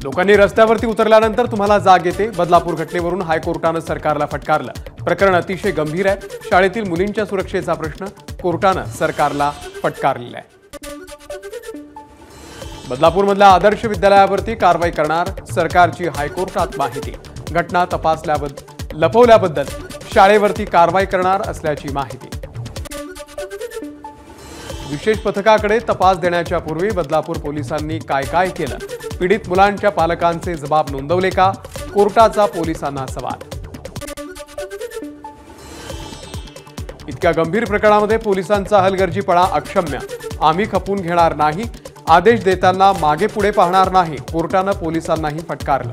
लोकांनी रस्त्यावरती उतरल्यानंतर तुम्हाला जाग येते। बदलापूर घटनेवरून हायकोर्टानं सरकारला फटकारलं। प्रकरण अतिशय गंभीर आहे। शाळेतील मुलींच्या सुरक्षेचा प्रश्न कोर्टानं सरकारला फटकारलेला आहे। बदलापूरमधल्या आदर्श विद्यालयावरती कारवाई करणार सरकारची हायकोर्टात माहिती। घटना लपवल्याबद्दल शाळेवरती कारवाई करणार असल्याची माहिती। विशेष पथकाकडे तपास देण्याच्या पूर्वी बदलापूर पोलिसांनी काय केलं? पीडित मुलांच्या पालकांचे जबाब नोंदवले का? कोर्टाचा पोलिसांना सवाल। इतक्या गंभीर प्रकरणामध्ये पोलिसांचा हलगर्जीपणा अक्षम्य। आम्ही खपून घेणार नाही। आदेश देताना मागे पुढे पाहणार नाही। कोर्टानं पोलिसांनाही फटकारलं।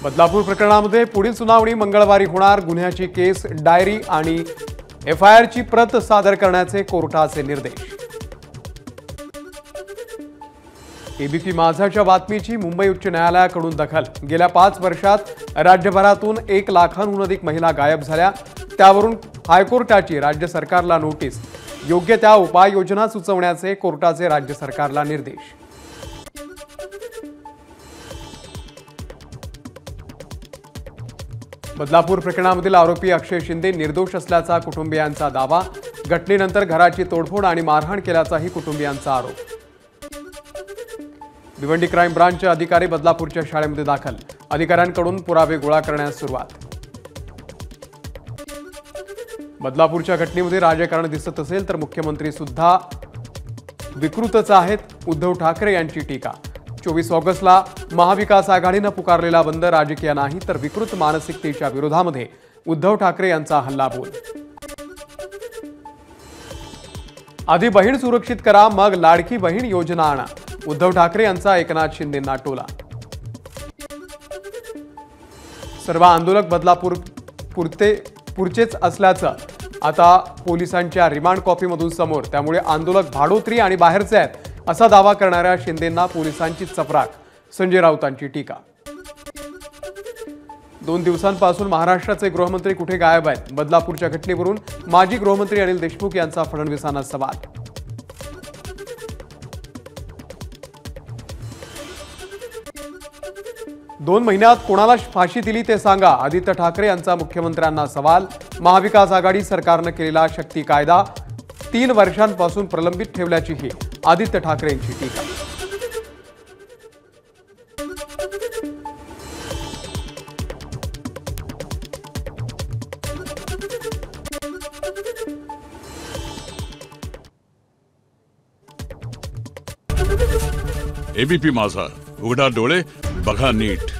बदलापूर प्रकरणामध्ये पुढील सुनावणी मंगळवारी होणार। गुन्ह्याची केस डायरी आणि एफआयआरची प्रत सादर करण्याचे कोर्टाचे निर्देश। एबीपी माझाच्या बातमीची मुंबई उच्च न्यायालयाकडून दखल। गेल्या 5 वर्षात राज्यभरातून 1 लाखांहून अधिक महिला गायब झाल्या। त्यावरून हायकोर्टाची राज्य सरकारला नोटीस। योग्य त्या उपाययोजना सुचवण्याचे कोर्टाचे राज्य सरकारला निर्देश। बदलापूर प्रकरणामधील आरोपी अक्षय शिंदे निर्दोष असल्याचा कुटुंबियांचा दावा। घटनेनंतर घराची तोडफोड आणि मारहाण केल्याचाही कुटुंबियांचा आरोप। भिवंडी क्राईम ब्रांचचे अधिकारी बदलापूरच्या शाळेमध्ये दाखल। अधिकाऱ्यांकडून पुरावे गोळा करण्यास सुरुवात। बदलापूरच्या घटनेमध्ये राजकारण दिसत असेल तर मुख्यमंत्री सुद्धा विकृतच आहेत। उद्धव ठाकरे यांची टीका। 24 ऑगस्टला महाविकास आघाडीनं पुकारलेला बंद राजकीय नाही तर विकृत मानसिकतेच्या विरोधामध्ये उद्धव ठाकरे यांचा हल्लाबोल। आधी बहीण सुरक्षित करा मग लाडकी बहीण योजना आणा। उद्धव ठाकरे यांचा एकनाथ शिंदेंना टोला। सर्व आंदोलक बदलापूर पुरचेच असल्याचं आता पोलिसांच्या रिमांड कॉपीमधून समोर। त्यामुळे आंदोलक भाडोत्री आणि बाहेरचे आहेत असा दावा करणाऱ्या शिंदेंना पोलिसांची चपराक। संजय राऊतांची टीका। 2 दिवसांपासून महाराष्ट्राचे गृहमंत्री कुठे गायब आहेत? बदलापूरच्या घटनेवरून माजी गृहमंत्री अनिल देशमुख यांचा फडणवीसांना सवाल। 2 महिन्यात कोणाला फाशी दिली ते सांगा। आदित्य ठाकरे यांचा मुख्यमंत्र्यांना सवाल। महाविकास आघाडी सरकारने केलेला शक्ती कायदा 3 वर्षांपासून प्रलंबित ठेवल्याचीही आदित्य ठाकरेंची टीका। एबीपी माझा, उघडा डोळे बघा नीट।